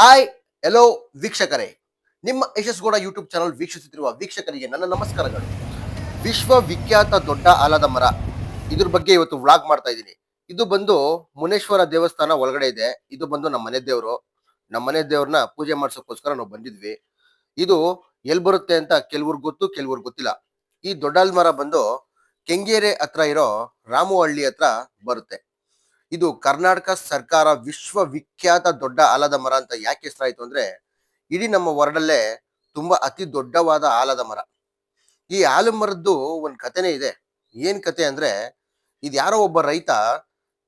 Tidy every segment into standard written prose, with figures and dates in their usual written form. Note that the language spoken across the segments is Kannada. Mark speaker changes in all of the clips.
Speaker 1: ಹಾಯ್ ಎಲ್ಲೋ ವೀಕ್ಷಕರೇ, ನಿಮ್ಮ ಯಶಸ್ಗೌಡ ಯೂಟ್ಯೂಬ್ ಚಾನಲ್ ವೀಕ್ಷಿಸುತ್ತಿರುವ ವೀಕ್ಷಕರಿಗೆ ನನ್ನ ನಮಸ್ಕಾರಗಳು. ವಿಶ್ವವಿಖ್ಯಾತ ದೊಡ್ಡ ಆಲದ ಮರ, ಇದ್ರ ಬಗ್ಗೆ ಇವತ್ತು ವ್ಲಾಗ್ ಮಾಡ್ತಾ ಇದ್ದೀನಿ. ಇದು ಬಂದು ಮುನೇಶ್ವರ ದೇವಸ್ಥಾನ ಒಳಗಡೆ ಇದೆ. ಇದು ಬಂದು ನಮ್ಮ ಮನೆ ದೇವರು. ನಮ್ಮ ಮನೆ ದೇವ್ರನ್ನ ಪೂಜೆ ಮಾಡ್ಸೋಕ್ಕೋಸ್ಕರ ನಾವು ಬಂದಿದ್ವಿ. ಇದು ಎಲ್ಲಿ ಬರುತ್ತೆ ಅಂತ ಕೆಲವ್ರಿಗೆ ಗೊತ್ತು, ಕೆಲವ್ರಿಗೆ ಗೊತ್ತಿಲ್ಲ. ಈ ದೊಡ್ಡ ಮರ ಬಂದು ಕೆಂಗೇರಿ ಹತ್ರ ಇರೋ ರಾಮುಹಳ್ಳಿ ಹತ್ರ ಬರುತ್ತೆ. ಇದು ಕರ್ನಾಟಕ ಸರ್ಕಾರ ವಿಶ್ವವಿಖ್ಯಾತ ದೊಡ್ಡ ಆಲದ ಮರ ಅಂತ ಯಾಕೆ ಹೆಸರಾಯ್ತು ಅಂದ್ರೆ, ಇಡೀ ನಮ್ಮ ವರ್ಲ್ಡಲ್ಲೇ ತುಂಬಾ ಅತಿ ದೊಡ್ಡವಾದ ಆಲದ ಮರ. ಈ ಆಲದ ಒಂದು ಕಥೆನೇ ಇದೆ. ಏನ್ ಕತೆ ಅಂದ್ರೆ, ಇದು ಯಾರೋ ಒಬ್ಬ ರೈತ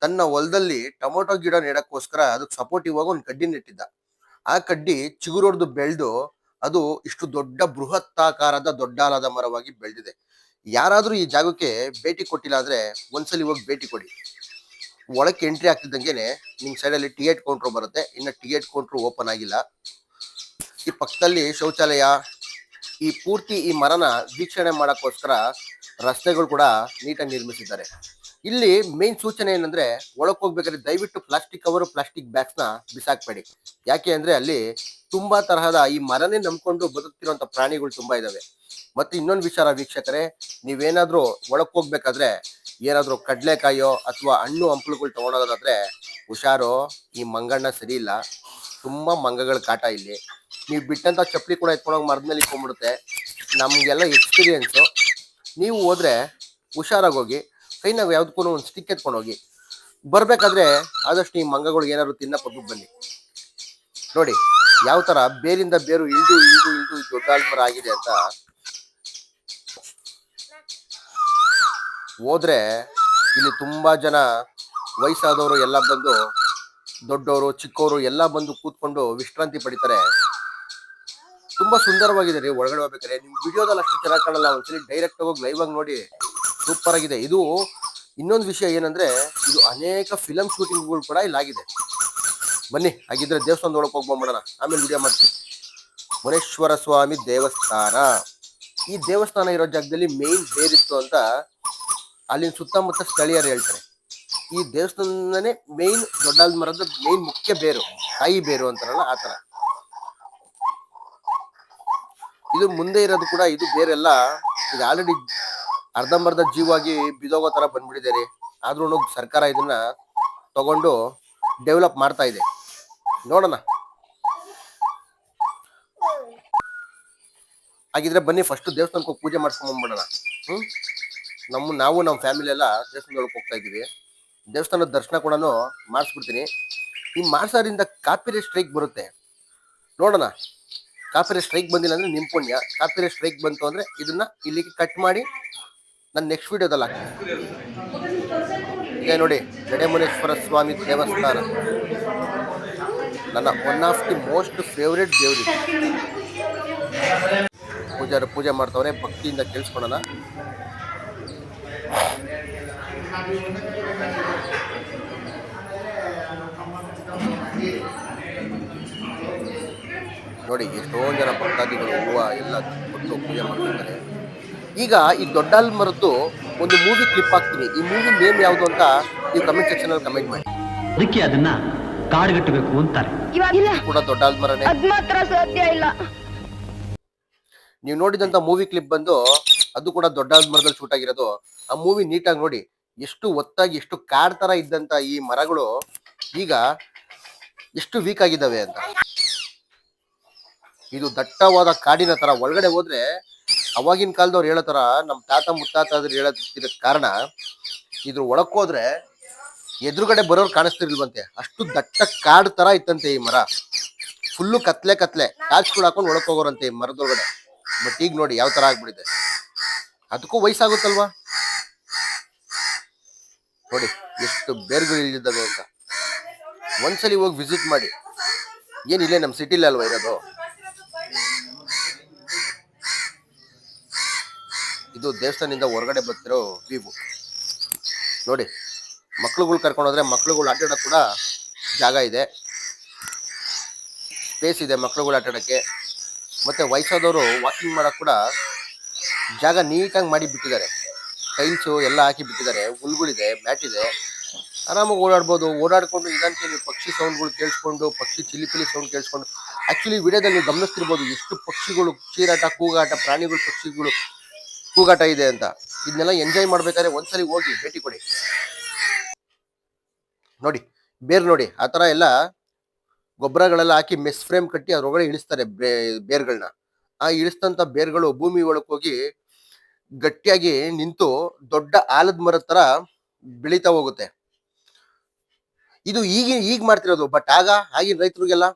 Speaker 1: ತನ್ನ ಹೊಲದಲ್ಲಿ ಟೊಮೊಟೊ ಗಿಡ ನೆಡಕ್ಕೋಸ್ಕರ ಅದಕ್ಕೆ ಸಪೋರ್ಟಿವ್ ಆಗಿ ಒಂದು ಕಡ್ಡಿ ನೆಟ್ಟಿದ್ದ. ಆ ಕಡ್ಡಿ ಚಿಗುರೊಡ್ದು ಬೆಳೆದು ಅದು ಇಷ್ಟು ದೊಡ್ಡ ಬೃಹತ್ತಾಕಾರದ ದೊಡ್ಡ ಆಲದ ಮರವಾಗಿ ಬೆಳೆದಿದೆ. ಯಾರಾದ್ರೂ ಈ ಜಾಗಕ್ಕೆ ಭೇಟಿ ಕೊಟ್ಟಿಲ್ಲ ಅಂದ್ರೆ ಒಂದ್ಸಲಿ ಹೋಗಿ ಭೇಟಿ ಕೊಡಿ. ಒಳಕ್ಕೆ ಎಂಟ್ರಿ ಆಗ್ತಿದ್ದಂಗೆನೆ ನಿಮ್ ಸೈಡ್ ಅಲ್ಲಿ ಟಿಕೆಟ್ ಕೌಂಟರ್ ಬರುತ್ತೆ. ಇನ್ನ ಟಿಕೆಟ್ ಕೌಂಟರ್ ಓಪನ್ ಆಗಿಲ್ಲ. ಈ ಪಕ್ಕದಲ್ಲಿ ಶೌಚಾಲಯ, ಈ ಮರನ ವೀಕ್ಷಣೆ ಮಾಡಕ್ಕೋಸ್ಕರ ರಸ್ತೆಗಳು ಕೂಡ ನೀಟಾಗಿ ನಿರ್ಮಿಸಿದ್ದಾರೆ. ಇಲ್ಲಿ ಮೇನ್ ಸೂಚನೆ ಏನಂದ್ರೆ, ಒಳಕ್ ಹೋಗ್ಬೇಕಾದ್ರೆ ದಯವಿಟ್ಟು ಪ್ಲಾಸ್ಟಿಕ್ ಕವರ್, ಪ್ಲಾಸ್ಟಿಕ್ ಬ್ಯಾಗ್ಸ್ ನ ಬಿಸಾಕ್ಬೇಡಿ. ಯಾಕೆ ಅಂದ್ರೆ ಅಲ್ಲಿ ತುಂಬಾ ತರಹದ ಈ ಮರನೇ ನಂಬ್ಕೊಂಡು ಬದುಕ್ತಿರುವಂತ ಪ್ರಾಣಿಗಳು ತುಂಬಾ ಇದಾವೆ. ಮತ್ತೆ ಇನ್ನೊಂದು ವಿಚಾರ ವೀಕ್ಷಕರೇ, ನೀವೇನಾದ್ರೂ ಒಳಕ್ ಹೋಗ್ಬೇಕಾದ್ರೆ ಏನಾದ್ರೂ ಕಡ್ಲೆಕಾಯೋ ಅಥವಾ ಹಣ್ಣು ಹಂಪಲುಗಳು ತಗೊಂಡೋಗೋದಾದ್ರೆ ಹುಷಾರು. ಈ ಮಂಗಣ್ಣ ಸರಿ ಇಲ್ಲ, ತುಂಬಾ ಮಂಗಗಳ ಕಾಟ ಇಲ್ಲಿ. ನೀವು ಬಿಟ್ಟಂತ ಚಪ್ಪಲಿ ಕೂಡ ಎತ್ಕೊಂಡೋಗಿ ಮರದ ಮೇಲೆ ಇಟ್ಕೊಂಡ್ಬಿಡುತ್ತೆ. ನಮ್ಗೆಲ್ಲ ಎಕ್ಸ್ಪೀರಿಯನ್ಸು. ನೀವು ಹೋದ್ರೆ ಹುಷಾರಾಗಿ ಹೋಗಿ. ಕೈನಾಗ ಯಾವ್ದಕ್ಕೂ ಒಂದು ಸ್ಟಿಕ್ ಎತ್ಕೊಂಡು ಹೋಗಿ. ಬರ್ಬೇಕಾದ್ರೆ ಆದಷ್ಟು ಈ ಮಂಗಗಳು ಏನಾದ್ರು ತಿನ್ನಕ್ಕೆ ಬನ್ನಿ. ನೋಡಿ ಯಾವ ತರ ಬೇರಿಂದ ಬೇರು ಇಳಿದು ಇಳಿದು ಇಳಿದು ದೊಡ್ಡ ಮರ ಆಗಿದೆ ಅಂತ. ಹೋದ್ರೆ ಇಲ್ಲಿ ತುಂಬಾ ಜನ ವಯಸ್ಸಾದವರು ಎಲ್ಲ ಬಂದು, ದೊಡ್ಡವರು ಚಿಕ್ಕವರು ಎಲ್ಲ ಬಂದು ಕೂತ್ಕೊಂಡು ವಿಶ್ರಾಂತಿ ಪಡಿತಾರೆ. ತುಂಬಾ ಸುಂದರವಾಗಿದೆ ರೀ. ಒಳಗಡೆ ಹೋಗ್ಬೇಕಾದ್ರೆ ನಿಮ್ ವಿಡಿಯೋದಲ್ಲಿ ಅಷ್ಟು ಚೆನ್ನಾಗಿ ಕಾಣಲ್ಲ, ಒಂದ್ಸಲಿ ಡೈರೆಕ್ಟ್ ಹೋಗಿ ಲೈವ್ ಆಗಿ ನೋಡಿ. ಸೂಪರ್ ಆಗಿದೆ. ಇದು ಇನ್ನೊಂದು ವಿಷಯ ಏನಂದ್ರೆ, ಇದು ಅನೇಕ ಫಿಲಂ ಶೂಟಿಂಗ್ಗಳು ಕೂಡ ಇಲ್ಲಾಗಿದೆ. ಬನ್ನಿ, ಹಾಗಿದ್ರೆ ದೇವಸ್ಥಾನದ ಒಳಗೆ ಹೋಗ್ಬೋಣ, ಆಮೇಲೆ ವಿಡಿಯೋ ಮಾಡ್ತೀನಿ. ಮುನೇಶ್ವರ ಸ್ವಾಮಿ ದೇವಸ್ಥಾನ. ಈ ದೇವಸ್ಥಾನ ಇರೋ ಜಾಗದಲ್ಲಿ ಮೇನ್ ಬೇರಿತ್ತು ಅಂತ ಅಲ್ಲಿನ ಸುತ್ತಮುತ್ತ ಸ್ಥಳೀಯರು ಹೇಳ್ತಾರೆ. ಈ ದೇವಸ್ಥಾನನೇ ಮೇನ್ ದೊಡ್ಡ ಮರದ ಮೇನ್ ಮುಖ್ಯ ಬೇರು, ತಾಯಿ ಬೇರು ಅಂತಾರಲ್ಲ ಆತರ. ಇದು ಮುಂದೆ ಇರೋದು ಕೂಡ ಇದು ಬೇರೆಲ್ಲ ಈಗ ಆಲ್ರೆಡಿ ಅರ್ಧಂಬರ್ಧ ಜೀವಾಗಿ ಬಿದೋಗೋ ತರ ಬಂದ್ಬಿಟ್ಟಿದೆ. ಆದ್ರೂ ಸರ್ಕಾರ ಇದನ್ನ ತಗೊಂಡು ಡೆವಲಪ್ ಮಾಡ್ತಾ ಇದೆ. ನೋಡೋಣ. ಹಾಗಿದ್ರೆ ಬನ್ನಿ ಫಸ್ಟ್ ದೇವಸ್ಥಾನಕ್ಕೆ ಪೂಜೆ ಮಾಡ್ಸ್ಕೊಂಡ್ ಬಂದ್ಬಿಡೋಣ. ನಾವು ನಮ್ಮ ಫ್ಯಾಮಿಲಿ ಎಲ್ಲ ದೇವಸ್ಥಾನದೊಳಗೆ ಹೋಗ್ತಾ ಇದೀವಿ. ದೇವಸ್ಥಾನದ ದರ್ಶನ ಕೂಡ ಮಾಡಿಸ್ಬಿಡ್ತೀನಿ. ಈ ಮಾಡ್ಸೋದ್ರಿಂದ ಕಾಪಿರೈಟ್ ಸ್ಟ್ರೈಕ್ ಬರುತ್ತೆ. ನೋಡೋಣ. ಕಾಪಿರೈಟ್ ಸ್ಟ್ರೈಕ್ ಬಂದಿಲ್ಲ ಅಂದ್ರೆ ನಿಮ್ ಪುಣ್ಯ. ಕಾಪಿರೈಟ್ ಸ್ಟ್ರೈಕ್ ಬಂತು ಅಂದ್ರೆ ಇದನ್ನ ಇಲ್ಲಿಗೆ ಕಟ್ ಮಾಡಿ ನನ್ನ ನೆಕ್ಸ್ಟ್ ವಿಡಿಯೋದಲ್ಲಿ ಹಾಕ್ತೀನಿ. ಈಗ ನೋಡಿ, ಜಡೆಮುನೇಶ್ವರ ಸ್ವಾಮಿ ದೇವಸ್ಥಾನ ನನ್ನ one of the most favourite ದೇವ್ರಿ. ಪೂಜಾರಿ ಪೂಜೆ ಮಾಡ್ತವ್ರೆ, ಭಕ್ತಿಯಿಂದ ಕೇಳಿಸ್ಕೊಳ್ಳೋಣ. ನೋಡಿ ಎಷ್ಟೊಂದು ಜನ ಭಕ್ತಾದಿಗಳು ಹೂವು ಎಲ್ಲ ಕೊಟ್ಟು ಪೂಜೆ ಮಾಡ್ತಿದ್ದಾರೆ. ಈಗ ಈ ದೊಡ್ಡ ಮರದ್ದು ಒಂದು ಮೂವಿ ಕ್ಲಿಪ್ ಹಾಕ್ತೀನಿ. ಈ ಮೂವಿ ನೇಮ್ ಯಾವುದು ಅಂತ ನೀವು ಕಮೆಂಟ್ ಸೆಕ್ಷನ್ ಅಲ್ಲಿ ಕಮೆಂಟ್ ಮಾಡಿ.
Speaker 2: ಅದಕ್ಕೆ ಅದನ್ನ ಕಾಡ್ಗಟ್ಟಬೇಕು ಅಂತಾರೆ.
Speaker 1: ಕೂಡ ದೊಡ್ಡ ಮರನೇ. ನೀವು ನೋಡಿದಂತ ಮೂವಿ ಕ್ಲಿಪ್ ಬಂದು ಅದು ಕೂಡ ದೊಡ್ಡ ಮರದಲ್ಲಿ ಶೂಟ್ ಆಗಿರೋದು. ಆ ಮೂವಿ ನೀಟಾಗಿ ನೋಡಿ. ಎಷ್ಟು ಒತ್ತಾಗಿ, ಎಷ್ಟು ಕಾಡ್ ತರ ಇದ್ದಂತ ಈ ಮರಗಳು ಈಗ ಎಷ್ಟು ವೀಕ್ ಆಗಿದ್ದಾವೆ ಅಂತ. ಇದು ದಟ್ಟವಾದ ಕಾಡಿನ ತರ. ಒಳಗಡೆ ಹೋದ್ರೆ ಅವಾಗಿನ ಕಾಲದವ್ರು ಹೇಳೋ ತರ, ನಮ್ಮ ತಾತ ಮುತ್ತಾತಾದ್ರು ಹೇಳೋದಿರ ಕಾರಣ, ಇದ್ರ ಒಳಕ್ ಹೋದ್ರೆ ಎದುರುಗಡೆ ಬರೋರು ಕಾಣಿಸ್ತಿರ್ಲಿಲ್ವಂತೆ. ಅಷ್ಟು ದಟ್ಟ ಕಾಡು ತರ ಇತ್ತಂತೆ ಈ ಮರ. ಫುಲ್ಲು ಕತ್ಲೆ ಟಾರ್ಚ್ಗಳು ಹಾಕೊಂಡು ಒಳಕ್ ಹೋಗೋರಂತೆ ಈ ಮರದೊಳಗಡೆ. ಬಟ್ ಈಗ ನೋಡಿ ಯಾವ ತರ ಆಗ್ಬಿಟ್ಟಿದೆ. ಅದಕ್ಕೂ ವಯಸ್ಸಾಗುತ್ತಲ್ವಾ. ನೋಡಿ ಎಷ್ಟು ಬೇರ್ಗಳು ಇಳಿದಿದ್ದಾವೆ ಅಂತ. ಒಂದ್ಸಲಿ ಹೋಗಿ ವಿಸಿಟ್ ಮಾಡಿ. ಏನಿಲ್ಲೇ ನಮ್ಮ ಸಿಟಿಲಿ ಅಲ್ವಾ ಇರೋದು. ಇದು ದೇವಸ್ಥಾನದಿಂದ ಹೊರಗಡೆ ಬರ್ತಿರೋ ವ್ಯೂ ನೋಡಿ. ಮಕ್ಳುಗಳು ಕರ್ಕೊಂಡೋದ್ರೆ ಮಕ್ಳುಗಳು ಆಟಾಡೋಕೆ ಕೂಡ ಜಾಗ ಇದೆ, ಸ್ಪೇಸ್ ಇದೆ ಮಕ್ಳುಗಳು ಆಟಾಡೋಕ್ಕೆ. ಮತ್ತೆ ವಯಸ್ಸಾದವರು ವಾಕಿಂಗ್ ಮಾಡಕ್ ಕೂಡ ಜಾಗ ನೀಟಾಗಿ ಮಾಡಿ ಬಿಟ್ಟಿದ್ದಾರೆ. ಟೈಲ್ಸು ಎಲ್ಲ ಹಾಕಿ ಬಿಟ್ಟಿದ್ದಾರೆ. ಹುಲ್ಗಳಿದೆ, ಮ್ಯಾಟ್ ಇದೆ. ಆರಾಮಾಗಿ ಓಡಾಡ್ಬೋದು. ಓಡಾಡ್ಕೊಂಡು ನಿಧಾನಕ್ಕೆ ನೀವು ಪಕ್ಷಿ ಸೌಂಡ್ಗಳು ಕೇಳಿಸ್ಕೊಂಡು, ಪಕ್ಷಿ ಚಿಲಿಪಿಲಿ ಸೌಂಡ್ ಕೇಳಿಸ್ಕೊಂಡು, ಆಕ್ಚುಲಿ ವಿಡಿಯೋದಲ್ಲಿ ನೀವು ಗಮನಿಸ್ತಿರ್ಬೋದು ಎಷ್ಟು ಪಕ್ಷಿಗಳು ಚೀರಾಟ, ಕೂಗಾಟ, ಪ್ರಾಣಿಗಳು, ಪಕ್ಷಿಗಳು ಕೂಗಾಟ ಇದೆ ಅಂತ. ಇದನ್ನೆಲ್ಲ ಎಂಜಾಯ್ ಮಾಡ್ಬೇಕಾದ್ರೆ ಒಂದ್ಸರಿ ಹೋಗಿ ಭೇಟಿ ಕೊಡಿ. ನೋಡಿ ಬೇರ್ ನೋಡಿ, ಆ ತರ ಎಲ್ಲ ಗೊಬ್ಬರಗಳೆಲ್ಲ ಹಾಕಿ ಮೆಸ್ ಫ್ರೇಮ್ ಕಟ್ಟಿ ಅದ್ರೊಳಗಡೆ ಇಳಿಸ್ತಾರೆ ಬೇರ್ಗಳನ್ನ. ಆ ಇಳಿಸ್ತಂತ ಬೇರ್ಗಳು ಭೂಮಿ ಒಳಕ್ ಹೋಗಿ ಗಟ್ಟಿಯಾಗಿ ನಿಂತು ದೊಡ್ಡ ಆಲದ ಮರದ ತರ ಬೆಳೀತಾ ಹೋಗುತ್ತೆ. ಇದು ಈಗ ಮಾಡ್ತಿರೋದು, ಬಟ್ ಆಗಿನ ರೈತರಿಗೆಲ್ಲ